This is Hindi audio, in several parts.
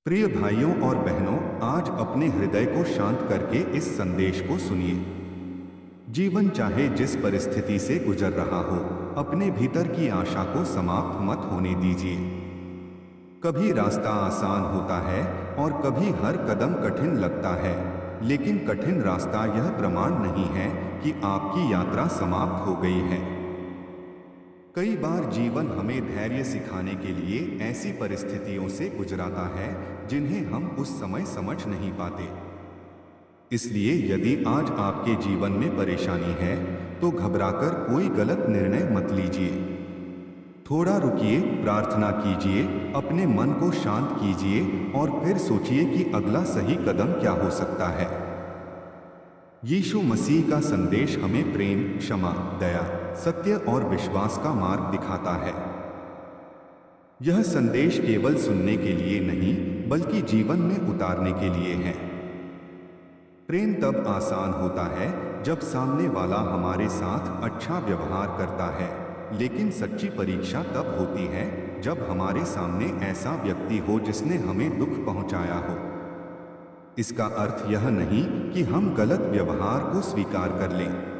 प्रिय भाइयों और बहनों, आज अपने हृदय को शांत करके इस संदेश को सुनिए। जीवन चाहे जिस परिस्थिति से गुजर रहा हो, अपने भीतर की आशा को समाप्त मत होने दीजिए। कभी रास्ता आसान होता है और कभी हर कदम कठिन लगता है, लेकिन कठिन रास्ता यह प्रमाण नहीं है कि आपकी यात्रा समाप्त हो गई है। कई बार जीवन हमें धैर्य सिखाने के लिए ऐसी परिस्थितियों से गुजराता है जिन्हें हम उस समय समझ नहीं पाते। इसलिए यदि आज आपके जीवन में परेशानी है, तो घबराकर कोई गलत निर्णय मत लीजिए। थोड़ा रुकिए, प्रार्थना कीजिए, अपने मन को शांत कीजिए और फिर सोचिए कि अगला सही कदम क्या हो सकता है। यीशु मसीह का संदेश हमें प्रेम, क्षमा, दया, सत्य और विश्वास का मार्ग दिखाता है। यह संदेश केवल सुनने के लिए नहीं, बल्कि जीवन में उतारने के लिए है। प्रेम तब आसान होता है जब सामने वाला हमारे साथ अच्छा व्यवहार करता है, लेकिन सच्ची परीक्षा तब होती है जब हमारे सामने ऐसा व्यक्ति हो जिसने हमें दुख पहुंचाया हो। इसका अर्थ यह नहीं कि हम गलत व्यवहार को स्वीकार कर लें।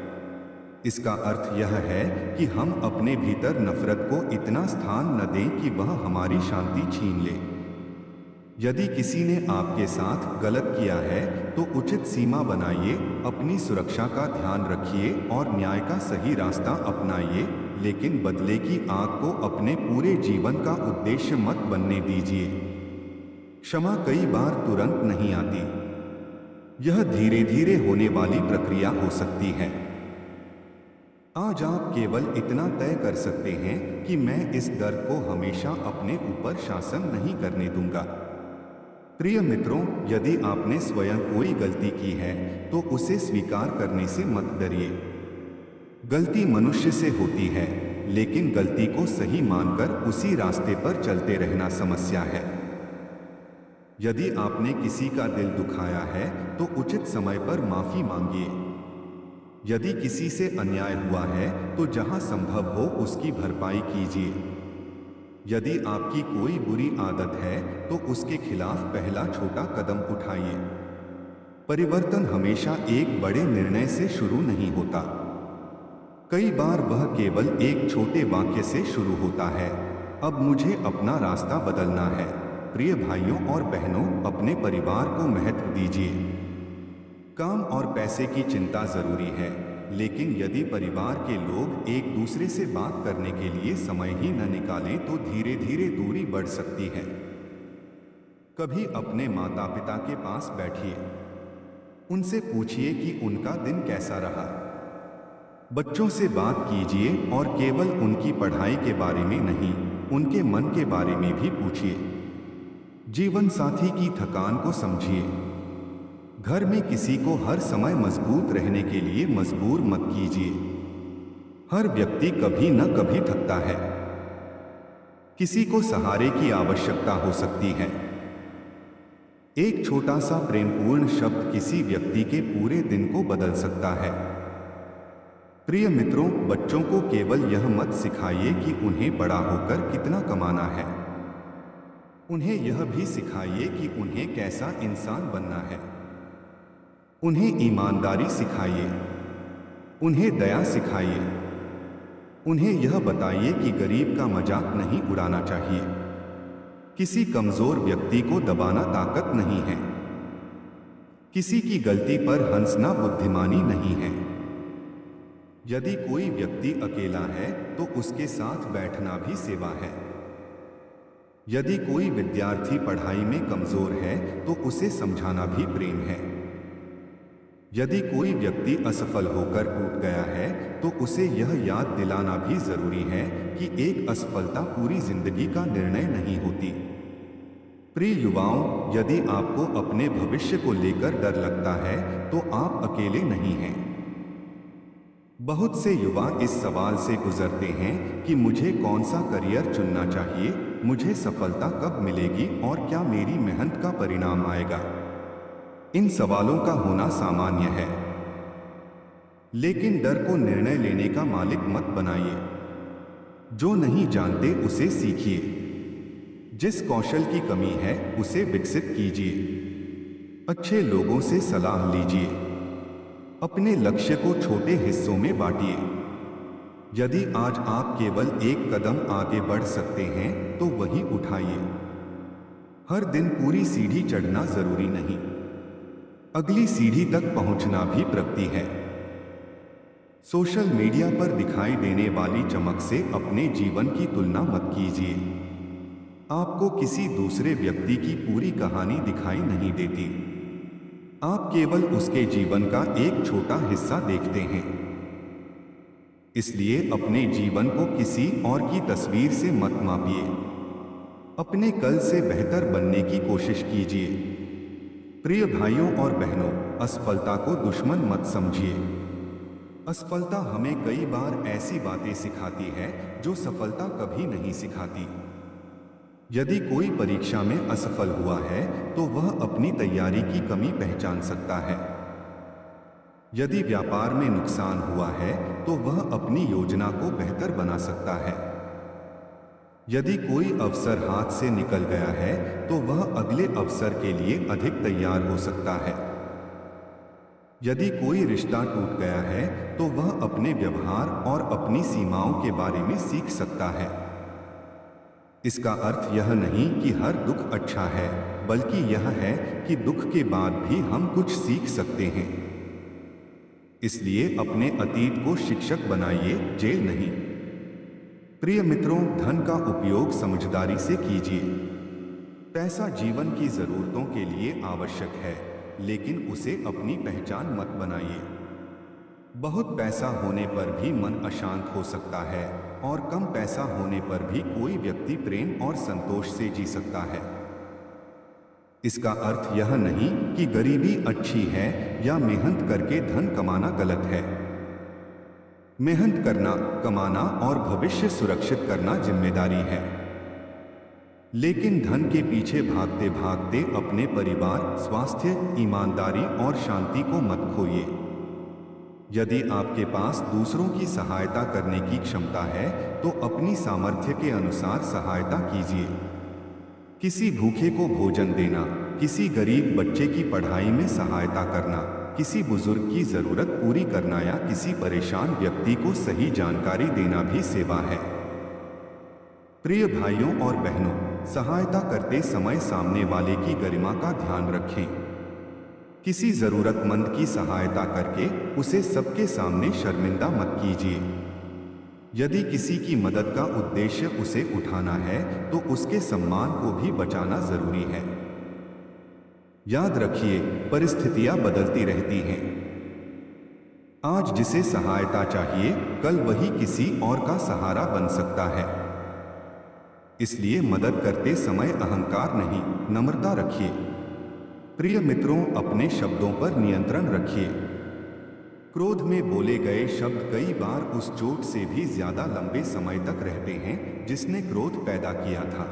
इसका अर्थ यह है कि हम अपने भीतर नफरत को इतना स्थान न दें कि वह हमारी शांति छीन ले। यदि किसी ने आपके साथ गलत किया है, तो उचित सीमा बनाइए, अपनी सुरक्षा का ध्यान रखिए और न्याय का सही रास्ता अपनाइए, लेकिन बदले की आग को अपने पूरे जीवन का उद्देश्य मत बनने दीजिए। क्षमा कई बार तुरंत नहीं आती। यह धीरे धीरे होने वाली प्रक्रिया हो सकती है। आज आप केवल इतना तय कर सकते हैं कि मैं इस दर्द को हमेशा अपने ऊपर शासन नहीं करने दूंगा। प्रिय मित्रों, यदि आपने स्वयं कोई गलती की है, तो उसे स्वीकार करने से मत डरिए। गलती मनुष्य से होती है, लेकिन गलती को सही मानकर उसी रास्ते पर चलते रहना समस्या है। यदि आपने किसी का दिल दुखाया है, तो उचित समय पर माफी मांगिए। यदि किसी से अन्याय हुआ है, तो जहां संभव हो उसकी भरपाई कीजिए। यदि आपकी कोई बुरी आदत है, तो उसके खिलाफ पहला छोटा कदम उठाइए। परिवर्तन हमेशा एक बड़े निर्णय से शुरू नहीं होता। कई बार वह केवल एक छोटे वाक्य से शुरू होता है, अब मुझे अपना रास्ता बदलना है। प्रिय भाइयों और बहनों, अपने परिवार को महत्व दीजिए। काम और पैसे की चिंता जरूरी है, लेकिन यदि परिवार के लोग एक दूसरे से बात करने के लिए समय ही न निकालें, तो धीरे धीरे दूरी बढ़ सकती है। कभी अपने माता पिता के पास बैठिए, उनसे पूछिए कि उनका दिन कैसा रहा। बच्चों से बात कीजिए और केवल उनकी पढ़ाई के बारे में नहीं, उनके मन के बारे में भी पूछिए। जीवन साथी की थकान को समझिए। घर में किसी को हर समय मजबूत रहने के लिए मजबूर मत कीजिए। हर व्यक्ति कभी न कभी थकता है। किसी को सहारे की आवश्यकता हो सकती है। एक छोटा सा प्रेमपूर्ण शब्द किसी व्यक्ति के पूरे दिन को बदल सकता है। प्रिय मित्रों, बच्चों को केवल यह मत सिखाइए कि उन्हें बड़ा होकर कितना कमाना है। उन्हें यह भी सिखाइए कि उन्हें कैसा इंसान बनना है। उन्हें ईमानदारी सिखाइए, उन्हें दया सिखाइए। उन्हें यह बताइए कि गरीब का मजाक नहीं उड़ाना चाहिए। किसी कमजोर व्यक्ति को दबाना ताकत नहीं है। किसी की गलती पर हंसना बुद्धिमानी नहीं है। यदि कोई व्यक्ति अकेला है, तो उसके साथ बैठना भी सेवा है। यदि कोई विद्यार्थी पढ़ाई में कमजोर है, तो उसे समझाना भी प्रेम है। यदि कोई व्यक्ति असफल होकर टूट गया है, तो उसे यह याद दिलाना भी जरूरी है कि एक असफलता पूरी जिंदगी का निर्णय नहीं होती। प्रिय युवाओं, यदि आपको अपने भविष्य को लेकर डर लगता है, तो आप अकेले नहीं हैं। बहुत से युवा इस सवाल से गुजरते हैं कि मुझे कौन सा करियर चुनना चाहिए, मुझे सफलता कब मिलेगी और क्या मेरी मेहनत का परिणाम आएगा। इन सवालों का होना सामान्य है, लेकिन डर को निर्णय लेने का मालिक मत बनाइए। जो नहीं जानते उसे सीखिए। जिस कौशल की कमी है उसे विकसित कीजिए। अच्छे लोगों से सलाह लीजिए। अपने लक्ष्य को छोटे हिस्सों में बांटिए। यदि आज आप केवल एक कदम आगे बढ़ सकते हैं तो वही उठाइए। हर दिन पूरी सीढ़ी चढ़ना जरूरी नहीं, अगली सीढ़ी तक पहुंचना भी प्रगति है। सोशल मीडिया पर दिखाई देने वाली चमक से अपने जीवन की तुलना मत कीजिए। आपको किसी दूसरे व्यक्ति की पूरी कहानी दिखाई नहीं देती। आप केवल उसके जीवन का एक छोटा हिस्सा देखते हैं। इसलिए अपने जीवन को किसी और की तस्वीर से मत मापिए। अपने कल से बेहतर बनने की कोशिश कीजिए। प्रिय भाइयों और बहनों, असफलता को दुश्मन मत समझिए। असफलता हमें कई बार ऐसी बातें सिखाती है जो सफलता कभी नहीं सिखाती। यदि कोई परीक्षा में असफल हुआ है तो वह अपनी तैयारी की कमी पहचान सकता है। यदि व्यापार में नुकसान हुआ है तो वह अपनी योजना को बेहतर बना सकता है। यदि कोई अवसर हाथ से निकल गया है तो वह अगले अवसर के लिए अधिक तैयार हो सकता है। यदि कोई रिश्ता टूट गया है तो वह अपने व्यवहार और अपनी सीमाओं के बारे में सीख सकता है। इसका अर्थ यह नहीं कि हर दुख अच्छा है, बल्कि यह है कि दुख के बाद भी हम कुछ सीख सकते हैं। इसलिए अपने अतीत को शिक्षक बनाइए, जेल नहीं। प्रिय मित्रों, धन का उपयोग समझदारी से कीजिए। पैसा जीवन की जरूरतों के लिए आवश्यक है, लेकिन उसे अपनी पहचान मत बनाइए। बहुत पैसा होने पर भी मन अशांत हो सकता है और कम पैसा होने पर भी कोई व्यक्ति प्रेम और संतोष से जी सकता है। इसका अर्थ यह नहीं कि गरीबी अच्छी है या मेहनत करके धन कमाना गलत है। मेहनत करना, कमाना और भविष्य सुरक्षित करना जिम्मेदारी है। लेकिन धन के पीछे भागते भागते अपने परिवार, स्वास्थ्य, ईमानदारी और शांति को मत खोइए। यदि आपके पास दूसरों की सहायता करने की क्षमता है तो अपनी सामर्थ्य के अनुसार सहायता कीजिए। किसी भूखे को भोजन देना, किसी गरीब बच्चे की पढ़ाई में सहायता करना, किसी बुजुर्ग की जरूरत पूरी करना या किसी परेशान व्यक्ति को सही जानकारी देना भी सेवा है। प्रिय भाइयों और बहनों, सहायता करते समय सामने वाले की गरिमा का ध्यान रखें। किसी जरूरतमंद की सहायता करके उसे सबके सामने शर्मिंदा मत कीजिए। यदि किसी की मदद का उद्देश्य उसे उठाना है तो उसके सम्मान को भी बचाना जरूरी है। याद रखिए, परिस्थितियां बदलती रहती हैं। आज जिसे सहायता चाहिए, कल वही किसी और का सहारा बन सकता है। इसलिए मदद करते समय अहंकार नहीं, नम्रता रखिए। प्रिय मित्रों, अपने शब्दों पर नियंत्रण रखिए। क्रोध में बोले गए शब्द कई बार उस चोट से भी ज्यादा लंबे समय तक रहते हैं जिसने क्रोध पैदा किया था।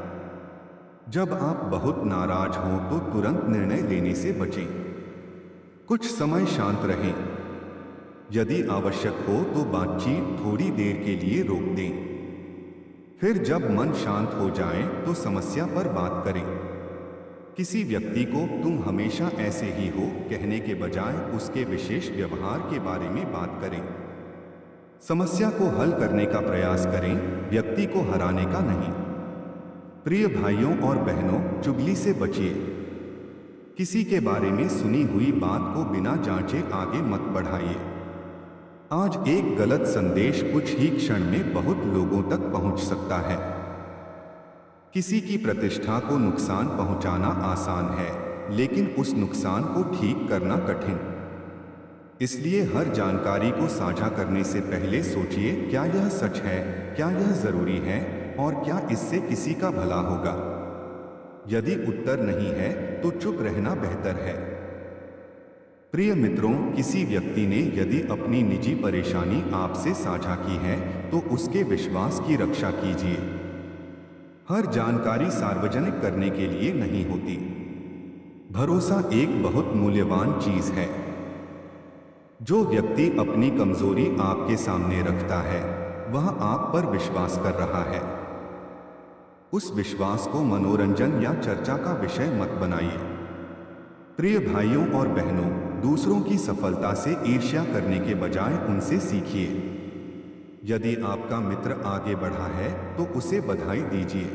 जब आप बहुत नाराज हों तो तुरंत निर्णय लेने से बचें। कुछ समय शांत रहें। यदि आवश्यक हो तो बातचीत थोड़ी देर के लिए रोक दें। फिर जब मन शांत हो जाए तो समस्या पर बात करें। किसी व्यक्ति को तुम हमेशा ऐसे ही हो कहने के बजाय उसके विशेष व्यवहार के बारे में बात करें। समस्या को हल करने का प्रयास करें, व्यक्ति को हराने का नहीं। प्रिय भाइयों और बहनों, चुगली से बचिए। किसी के बारे में सुनी हुई बात को बिना जांचे आगे मत बढ़ाइए। आज एक गलत संदेश कुछ ही क्षण में बहुत लोगों तक पहुंच सकता है। किसी की प्रतिष्ठा को नुकसान पहुंचाना आसान है, लेकिन उस नुकसान को ठीक करना कठिन। इसलिए हर जानकारी को साझा करने से पहले सोचिए, क्या यह सच है, क्या यह जरूरी है और क्या इससे किसी का भला होगा। यदि उत्तर नहीं है तो चुप रहना बेहतर है। प्रिय मित्रों, किसी व्यक्ति ने यदि अपनी निजी परेशानी आपसे साझा की है तो उसके विश्वास की रक्षा कीजिए। हर जानकारी सार्वजनिक करने के लिए नहीं होती। भरोसा एक बहुत मूल्यवान चीज है। जो व्यक्ति अपनी कमजोरी आपके सामने रखता है वह आप पर विश्वास कर रहा है। उस विश्वास को मनोरंजन या चर्चा का विषय मत बनाइए। प्रिय भाइयों और बहनों, दूसरों की सफलता से ईर्ष्या करने के बजाय उनसे सीखिए। यदि आपका मित्र आगे बढ़ा है तो उसे बधाई दीजिए।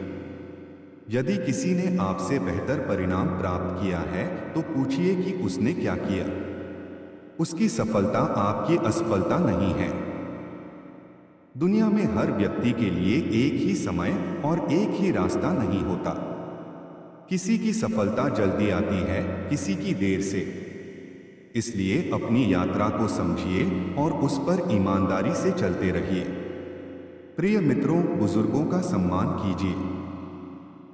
यदि किसी ने आपसे बेहतर परिणाम प्राप्त किया है तो पूछिए कि उसने क्या किया। उसकी सफलता आपकी असफलता नहीं है। दुनिया में हर व्यक्ति के लिए एक ही समय और एक ही रास्ता नहीं होता। किसी की सफलता जल्दी आती है, किसी की देर से। इसलिए अपनी यात्रा को समझिए और उस पर ईमानदारी से चलते रहिए। प्रिय मित्रों, बुजुर्गों का सम्मान कीजिए।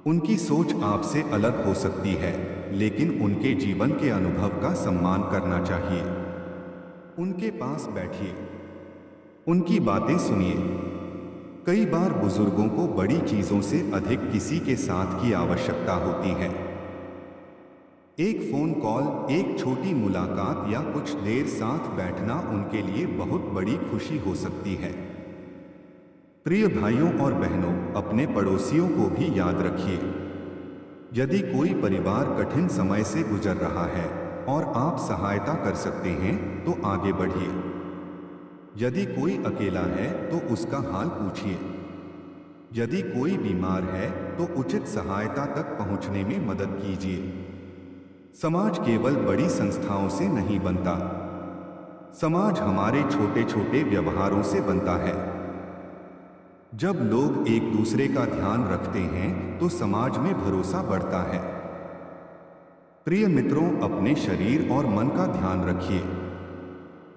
उनकी सोच आपसे अलग हो सकती है, लेकिन उनके जीवन के अनुभव का सम्मान करना चाहिए। उनके पास बैठिए, उनकी बातें सुनिए। कई बार बुजुर्गों को बड़ी चीजों से अधिक किसी के साथ की आवश्यकता होती है। एक फोन कॉल, एक छोटी मुलाकात या कुछ देर साथ बैठना उनके लिए बहुत बड़ी खुशी हो सकती है। प्रिय भाइयों और बहनों, अपने पड़ोसियों को भी याद रखिए। यदि कोई परिवार कठिन समय से गुजर रहा है और आप सहायता कर सकते हैं तो आगे बढ़िए। यदि कोई अकेला है तो उसका हाल पूछिए। यदि कोई बीमार है तो उचित सहायता तक पहुंचने में मदद कीजिए। समाज केवल बड़ी संस्थाओं से नहीं बनता। समाज हमारे छोटे छोटे व्यवहारों से बनता है। जब लोग एक दूसरे का ध्यान रखते हैं तो समाज में भरोसा बढ़ता है। प्रिय मित्रों, अपने शरीर और मन का ध्यान रखिए।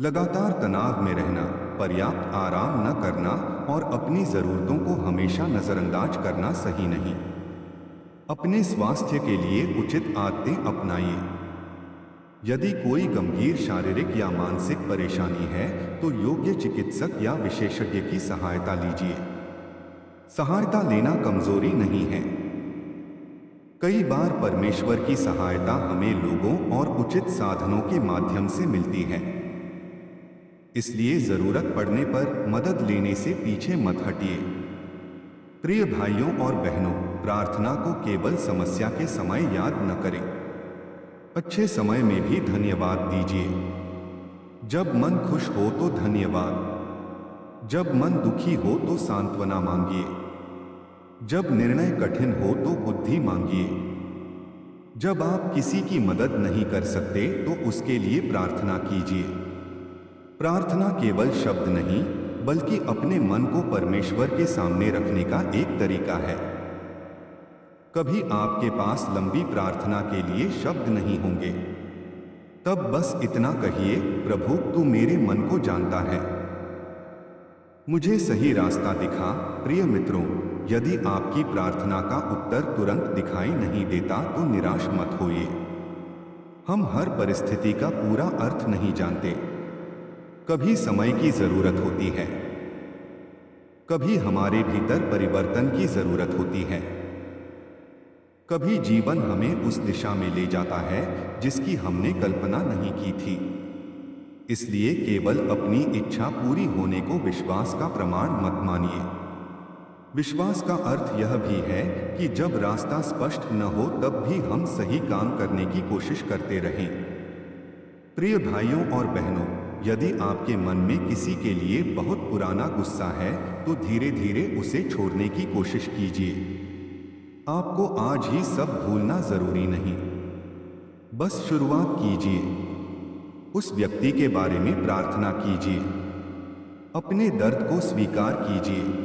लगातार तनाव में रहना, पर्याप्त आराम न करना और अपनी जरूरतों को हमेशा नजरअंदाज करना सही नहीं। अपने स्वास्थ्य के लिए उचित आदतें अपनाइए। यदि कोई गंभीर शारीरिक या मानसिक परेशानी है तो योग्य चिकित्सक या विशेषज्ञ की सहायता लीजिए। सहायता लेना कमजोरी नहीं है। कई बार परमेश्वर की सहायता हमें लोगों और उचित साधनों के माध्यम से मिलती है। इसलिए जरूरत पड़ने पर मदद लेने से पीछे मत हटिए। प्रिय भाइयों और बहनों, प्रार्थना को केवल समस्या के समय याद न करें। अच्छे समय में भी धन्यवाद दीजिए। जब मन खुश हो तो धन्यवाद। जब मन दुखी हो तो सांत्वना मांगिए। जब निर्णय कठिन हो तो बुद्धि मांगिए। जब आप किसी की मदद नहीं कर सकते तो उसके लिए प्रार्थना कीजिए। प्रार्थना केवल शब्द नहीं, बल्कि अपने मन को परमेश्वर के सामने रखने का एक तरीका है। कभी आपके पास लंबी प्रार्थना के लिए शब्द नहीं होंगे। तब बस इतना कहिए, प्रभु तू मेरे मन को जानता है, मुझे सही रास्ता दिखा। प्रिय मित्रों, यदि आपकी प्रार्थना का उत्तर तुरंत दिखाई नहीं देता तो निराश मत होइए। हम हर परिस्थिति का पूरा अर्थ नहीं जानते। कभी समय की जरूरत होती है, कभी हमारे भीतर परिवर्तन की जरूरत होती है, कभी जीवन हमें उस दिशा में ले जाता है जिसकी हमने कल्पना नहीं की थी। इसलिए केवल अपनी इच्छा पूरी होने को विश्वास का प्रमाण मत मानिए। विश्वास का अर्थ यह भी है कि जब रास्ता स्पष्ट न हो तब भी हम सही काम करने की कोशिश करते रहें। प्रिय भाइयों और बहनों, यदि आपके मन में किसी के लिए बहुत पुराना गुस्सा है तो धीरे धीरे उसे छोड़ने की कोशिश कीजिए। आपको आज ही सब भूलना जरूरी नहीं, बस शुरुआत कीजिए। उस व्यक्ति के बारे में प्रार्थना कीजिए। अपने दर्द को स्वीकार कीजिए।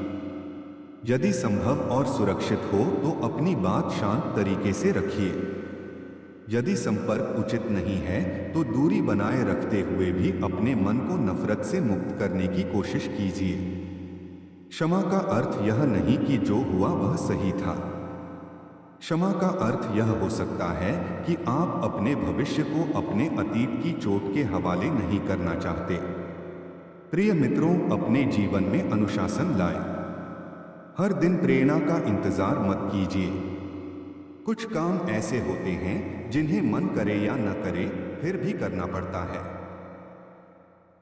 यदि संभव और सुरक्षित हो तो अपनी बात शांत तरीके से रखिए। यदि संपर्क उचित नहीं है तो दूरी बनाए रखते हुए भी अपने मन को नफरत से मुक्त करने की कोशिश कीजिए। क्षमा का अर्थ यह नहीं कि जो हुआ वह सही था। क्षमा का अर्थ यह हो सकता है कि आप अपने भविष्य को अपने अतीत की चोट के हवाले नहीं करना चाहते। प्रिय मित्रों, अपने जीवन में अनुशासन लाएं। हर दिन प्रेरणा का इंतजार मत कीजिए। कुछ काम ऐसे होते हैं जिन्हें मन करे या न करे फिर भी करना पड़ता है।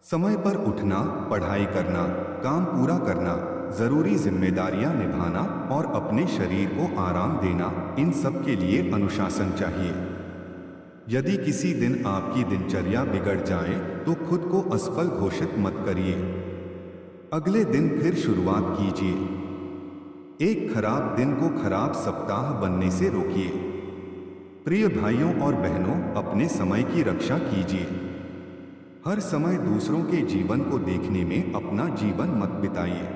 समय पर उठना, पढ़ाई करना, काम पूरा करना, जरूरी जिम्मेदारियां निभाना और अपने शरीर को आराम देना, इन सब के लिए अनुशासन चाहिए। यदि किसी दिन आपकी दिनचर्या बिगड़ जाए तो खुद को असफल घोषित मत करिए। अगले दिन फिर शुरुआत कीजिए। एक खराब दिन को खराब सप्ताह बनने से रोकिए। प्रिय भाइयों और बहनों, अपने समय की रक्षा कीजिए। हर समय दूसरों के जीवन को देखने में अपना जीवन मत बिताइए।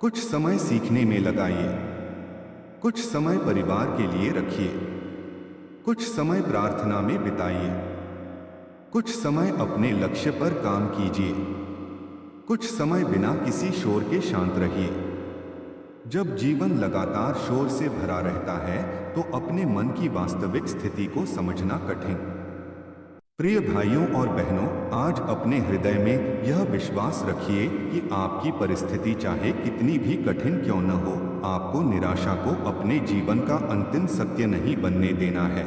कुछ समय सीखने में लगाइए, कुछ समय परिवार के लिए रखिए, कुछ समय प्रार्थना में बिताइए, कुछ समय अपने लक्ष्य पर काम कीजिए, कुछ समय बिना किसी शोर के शांत रहिए। जब जीवन लगातार शोर से भरा रहता है तो अपने मन की वास्तविक स्थिति को समझना कठिन। प्रिय भाइयों और बहनों, आज अपने हृदय में यह विश्वास रखिए कि आपकी परिस्थिति चाहे कितनी भी कठिन क्यों न हो, आपको निराशा को अपने जीवन का अंतिम सत्य नहीं बनने देना है।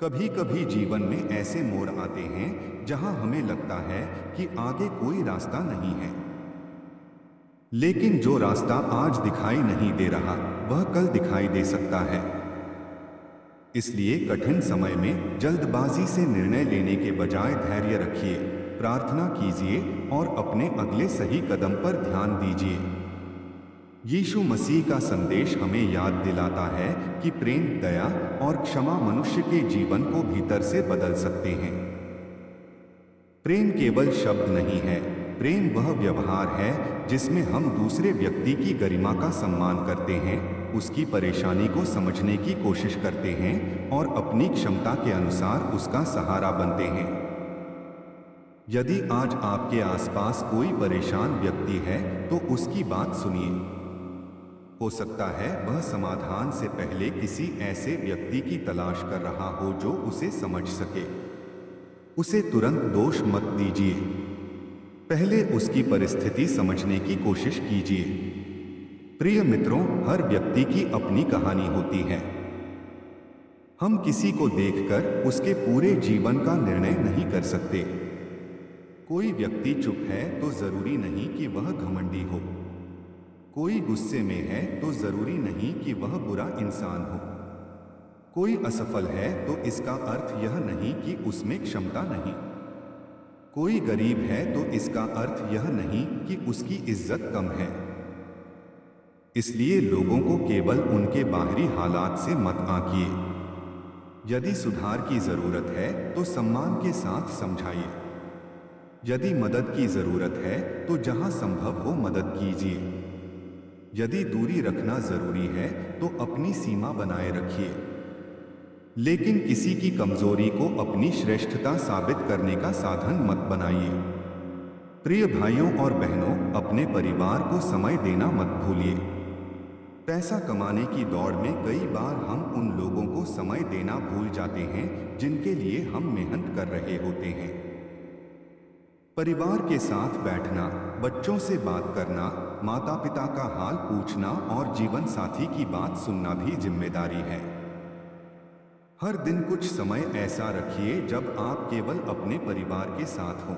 कभी कभी जीवन में ऐसे मोड़ आते हैं जहां हमें लगता है कि आगे कोई रास्ता नहीं है, लेकिन जो रास्ता आज दिखाई नहीं दे रहा वह कल दिखाई दे सकता है। इसलिए कठिन समय में जल्दबाजी से निर्णय लेने के बजाय धैर्य रखिए, प्रार्थना कीजिए और अपने अगले सही कदम पर ध्यान दीजिए। यीशु मसीह का संदेश हमें याद दिलाता है कि प्रेम, दया और क्षमा मनुष्य के जीवन को भीतर से बदल सकते हैं। प्रेम केवल शब्द नहीं है, प्रेम वह व्यवहार है जिसमें हम दूसरे व्यक्ति की गरिमा का सम्मान करते हैं, उसकी परेशानी को समझने की कोशिश करते हैं और अपनी क्षमता के अनुसार उसका सहारा बनते हैं। यदि आज आपके आसपास कोई परेशान व्यक्ति है तो उसकी बात सुनिए। हो सकता है वह समाधान से पहले किसी ऐसे व्यक्ति की तलाश कर रहा हो जो उसे समझ सके। उसे तुरंत दोष मत दीजिए, पहले उसकी परिस्थिति समझने की कोशिश कीजिए। प्रिय मित्रों, हर व्यक्ति की अपनी कहानी होती है। हम किसी को देखकर उसके पूरे जीवन का निर्णय नहीं कर सकते। कोई व्यक्ति चुप है तो जरूरी नहीं कि वह घमंडी हो। कोई गुस्से में है तो जरूरी नहीं कि वह बुरा इंसान हो। कोई असफल है तो इसका अर्थ यह नहीं कि उसमें क्षमता नहीं। कोई गरीब है तो इसका अर्थ यह नहीं कि उसकी इज्जत कम है। इसलिए लोगों को केवल उनके बाहरी हालात से मत आंकिए। यदि सुधार की जरूरत है तो सम्मान के साथ समझाइए। यदि मदद की जरूरत है तो जहां संभव हो मदद कीजिए। यदि दूरी रखना जरूरी है तो अपनी सीमा बनाए रखिए, लेकिन किसी की कमजोरी को अपनी श्रेष्ठता साबित करने का साधन मत बनाइए। प्रिय भाइयों और बहनों, अपने परिवार को समय देना मत भूलिए। पैसा कमाने की दौड़ में कई बार हम उन लोगों को समय देना भूल जाते हैं जिनके लिए हम मेहनत कर रहे होते हैं। परिवार के साथ बैठना, बच्चों से बात करना, माता पिता का हाल पूछना और जीवन साथी की बात सुनना भी जिम्मेदारी है। हर दिन कुछ समय ऐसा रखिए जब आप केवल अपने परिवार के साथ हों।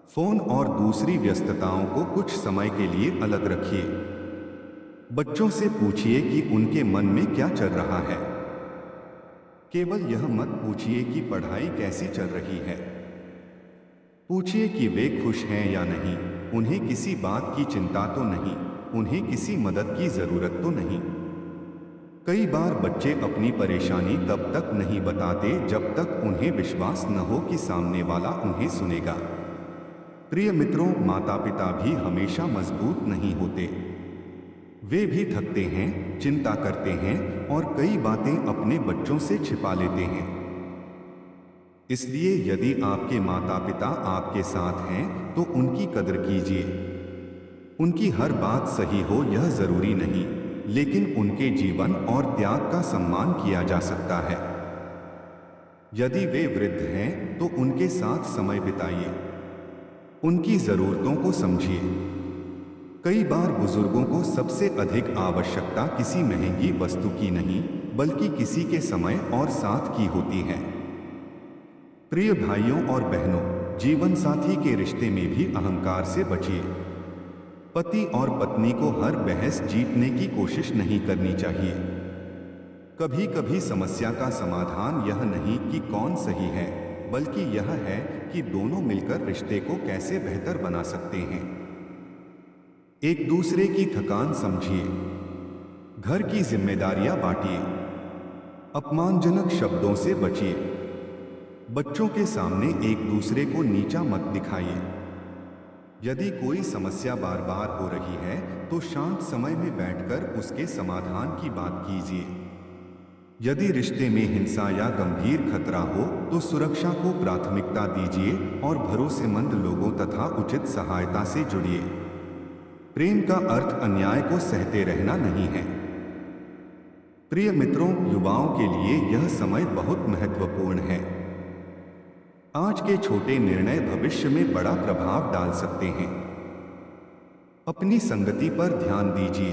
फोन और दूसरी व्यस्तताओं को कुछ समय के लिए अलग रखिए। बच्चों से पूछिए कि उनके मन में क्या चल रहा है। केवल यह मत पूछिए कि पढ़ाई कैसी चल रही है। पूछिए कि वे खुश हैं या नहीं, उन्हें किसी बात की चिंता तो नहीं, उन्हें किसी मदद की जरूरत तो नहीं। कई बार बच्चे अपनी परेशानी तब तक नहीं बताते जब तक उन्हें विश्वास न हो कि सामने वाला उन्हें सुनेगा। प्रिय मित्रों, माता पिता भी हमेशा मजबूत नहीं होते। वे भी थकते हैं, चिंता करते हैं और कई बातें अपने बच्चों से छिपा लेते हैं। इसलिए यदि आपके माता पिता आपके साथ हैं तो उनकी कदर कीजिए। उनकी हर बात सही हो यह जरूरी नहीं, लेकिन उनके जीवन और त्याग का सम्मान किया जा सकता है। यदि वे वृद्ध हैं तो उनके साथ समय बिताइए, उनकी जरूरतों को समझिए। कई बार बुजुर्गों को सबसे अधिक आवश्यकता किसी महंगी वस्तु की नहीं बल्कि किसी के समय और साथ की होती है। प्रिय भाइयों और बहनों, जीवन साथी के रिश्ते में भी अहंकार से बचिए। पति और पत्नी को हर बहस जीतने की कोशिश नहीं करनी चाहिए। कभी कभी समस्या का समाधान यह नहीं कि कौन सही है, बल्कि यह है कि दोनों मिलकर रिश्ते को कैसे बेहतर बना सकते हैं। एक दूसरे की थकान समझिए, घर की जिम्मेदारियां बांटिए, अपमानजनक शब्दों से बचिए, बच्चों के सामने एक दूसरे को नीचा मत दिखाइए। यदि कोई समस्या बार बार हो रही है तो शांत समय में बैठकर उसके समाधान की बात कीजिए। यदि रिश्ते में हिंसा या गंभीर खतरा हो तो सुरक्षा को प्राथमिकता दीजिए और भरोसेमंद लोगों तथा उचित सहायता से जुड़िए। प्रेम का अर्थ अन्याय को सहते रहना नहीं है। प्रिय मित्रों, युवाओं के लिए यह समय बहुत महत्वपूर्ण है। आज के छोटे निर्णय भविष्य में बड़ा प्रभाव डाल सकते हैं। अपनी संगति पर ध्यान दीजिए।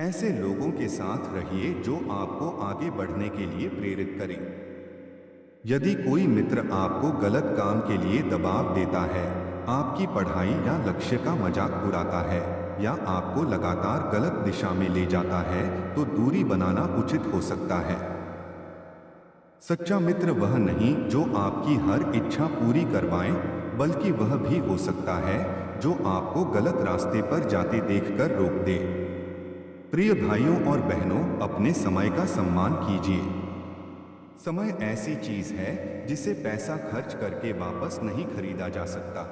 ऐसे लोगों के साथ रहिए जो आपको आगे बढ़ने के लिए प्रेरित करें। यदि कोई मित्र आपको गलत काम के लिए दबाव देता है, आपकी पढ़ाई या लक्ष्य का मजाक उड़ाता है या आपको लगातार गलत दिशा में ले जाता है, तो दूरी बनाना उचित हो सकता है। सच्चा मित्र वह नहीं जो आपकी हर इच्छा पूरी करवाए, बल्कि वह भी हो सकता है जो आपको गलत रास्ते पर जाते देखकर रोक दे। प्रिय भाइयों और बहनों, अपने समय का सम्मान कीजिए। समय ऐसी चीज है जिसे पैसा खर्च करके वापस नहीं खरीदा जा सकता।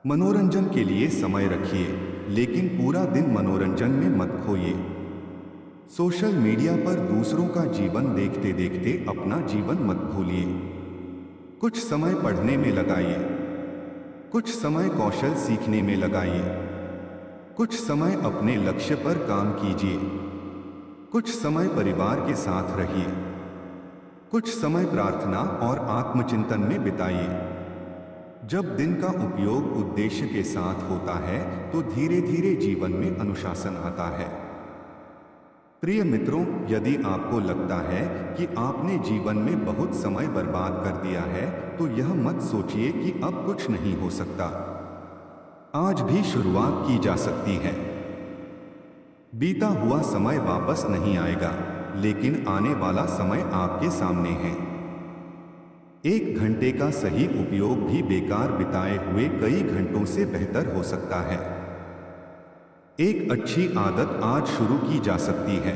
मनोरंजन के लिए समय रखिए, लेकिन पूरा दिन मनोरंजन में मत खोइए। सोशल मीडिया पर दूसरों का जीवन देखते देखते अपना जीवन मत भूलिए। कुछ समय पढ़ने में लगाइए, कुछ समय कौशल सीखने में लगाइए, कुछ समय अपने लक्ष्य पर काम कीजिए, कुछ समय परिवार के साथ रहिए, कुछ समय प्रार्थना और आत्मचिंतन में बिताइए। जब दिन का उपयोग उद्देश्य के साथ होता है तो धीरे धीरे जीवन में अनुशासन आता है। प्रिय मित्रों, यदि आपको लगता है कि आपने जीवन में बहुत समय बर्बाद कर दिया है, तो यह मत सोचिए कि अब कुछ नहीं हो सकता। आज भी शुरुआत की जा सकती है। बीता हुआ समय वापस नहीं आएगा, लेकिन आने वाला समय आपके सामने है। 1 घंटे का सही उपयोग भी बेकार बिताए हुए कई घंटों से बेहतर हो सकता है। एक अच्छी आदत आज शुरू की जा सकती है।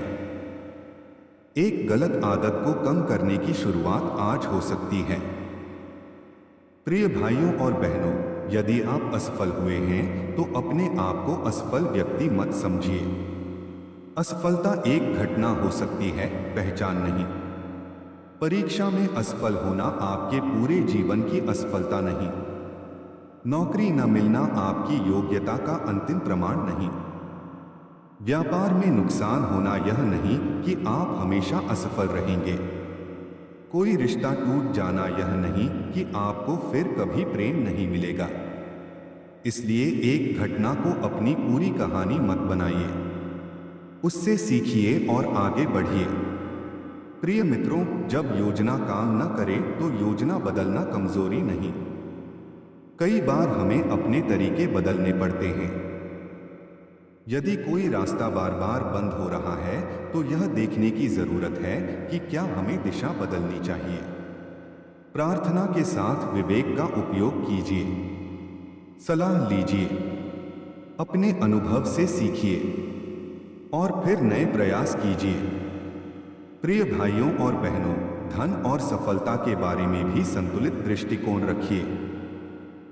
एक गलत आदत को कम करने की शुरुआत आज हो सकती है। प्रिय भाइयों और बहनों, यदि आप असफल हुए हैं तो अपने आप को असफल व्यक्ति मत समझिए। असफलता एक घटना हो सकती है, पहचान नहीं। परीक्षा में असफल होना आपके पूरे जीवन की असफलता नहीं। नौकरी न मिलना आपकी योग्यता का अंतिम प्रमाण नहीं। व्यापार में नुकसान होना यह नहीं कि आप हमेशा असफल रहेंगे। कोई रिश्ता टूट जाना यह नहीं कि आपको फिर कभी प्रेम नहीं मिलेगा। इसलिए एक घटना को अपनी पूरी कहानी मत बनाइए। उससे सीखिए और आगे बढ़िए। प्रिय मित्रों, जब योजना काम न करे तो योजना बदलना कमजोरी नहीं। कई बार हमें अपने तरीके बदलने पड़ते हैं। यदि कोई रास्ता बार बार बंद हो रहा है तो यह देखने की जरूरत है कि क्या हमें दिशा बदलनी चाहिए। प्रार्थना के साथ विवेक का उपयोग कीजिए। सलाह लीजिए, अपने अनुभव से सीखिए और फिर नए प्रयास कीजिए। प्रिय भाइयों और बहनों, धन और सफलता के बारे में भी संतुलित दृष्टिकोण रखिए।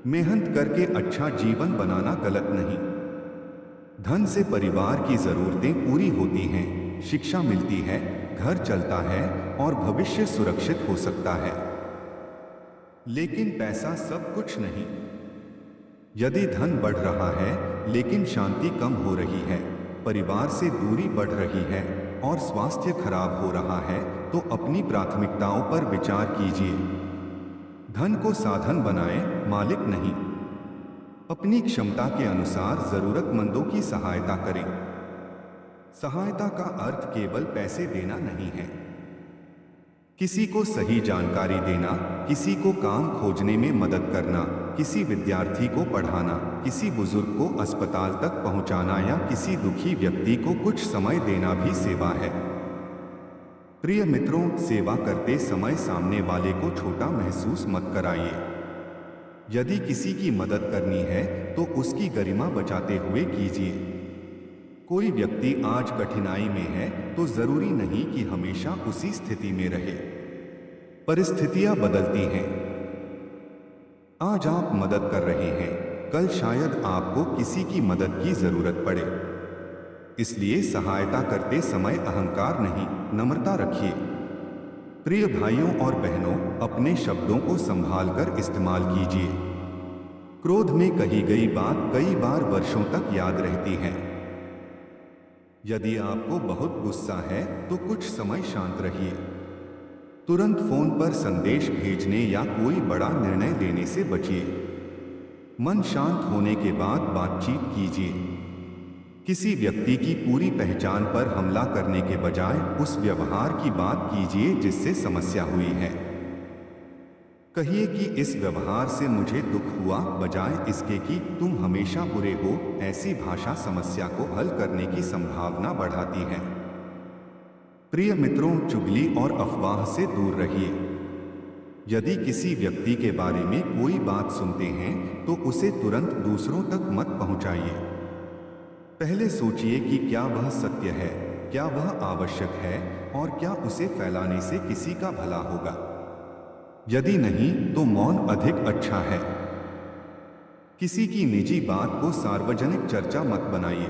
मेहनत करके अच्छा जीवन बनाना गलत नहीं। धन से परिवार की जरूरतें पूरी होती हैं, शिक्षा मिलती है, घर चलता है और भविष्य सुरक्षित हो सकता है। लेकिन पैसा सब कुछ नहीं। यदि धन बढ़ रहा है लेकिन शांति कम हो रही है, परिवार से दूरी बढ़ रही है और स्वास्थ्य खराब हो रहा है, तो अपनी प्राथमिकताओं पर विचार कीजिए। धन को साधन बनाएं, मालिक नहीं। अपनी क्षमता के अनुसार जरूरतमंदों की सहायता करें। सहायता का अर्थ केवल पैसे देना नहीं है। किसी को सही जानकारी देना, किसी को काम खोजने में मदद करना, किसी विद्यार्थी को पढ़ाना, किसी बुजुर्ग को अस्पताल तक पहुंचाना या किसी दुखी व्यक्ति को कुछ समय देना भी सेवा है। प्रिय मित्रों, सेवा करते समय सामने वाले को छोटा महसूस मत कराइए। यदि किसी की मदद करनी है तो उसकी गरिमा बचाते हुए कीजिए। कोई व्यक्ति आज कठिनाई में है तो जरूरी नहीं कि हमेशा उसी स्थिति में रहे। परिस्थितियां बदलती हैं। आज आप मदद कर रहे हैं, कल शायद आपको किसी की मदद की जरूरत पड़े। इसलिए सहायता करते समय अहंकार नहीं, नम्रता रखिए। प्रिय भाइयों और बहनों, अपने शब्दों को संभालकर इस्तेमाल कीजिए। क्रोध में कही गई बात कई बार वर्षों तक याद रहती है। यदि आपको बहुत गुस्सा है तो कुछ समय शांत रहिए। तुरंत फोन पर संदेश भेजने या कोई बड़ा निर्णय लेने से बचिए। मन शांत होने के बाद बातचीत कीजिए। किसी व्यक्ति की पूरी पहचान पर हमला करने के बजाय उस व्यवहार की बात कीजिए जिससे समस्या हुई है। कहिए कि इस व्यवहार से मुझे दुख हुआ, बजाय इसके कि तुम हमेशा बुरे हो। ऐसी भाषा समस्या को हल करने की संभावना बढ़ाती है। प्रिय मित्रों, चुगली और अफवाह से दूर रहिए। यदि किसी व्यक्ति के बारे में कोई बात सुनते हैं तो उसे तुरंत दूसरों तक मत पहुंचाइए। पहले सोचिए कि क्या वह सत्य है, क्या वह आवश्यक है और क्या उसे फैलाने से किसी का भला होगा। यदि नहीं तो मौन अधिक अच्छा है। किसी की निजी बात को सार्वजनिक चर्चा मत बनाइए।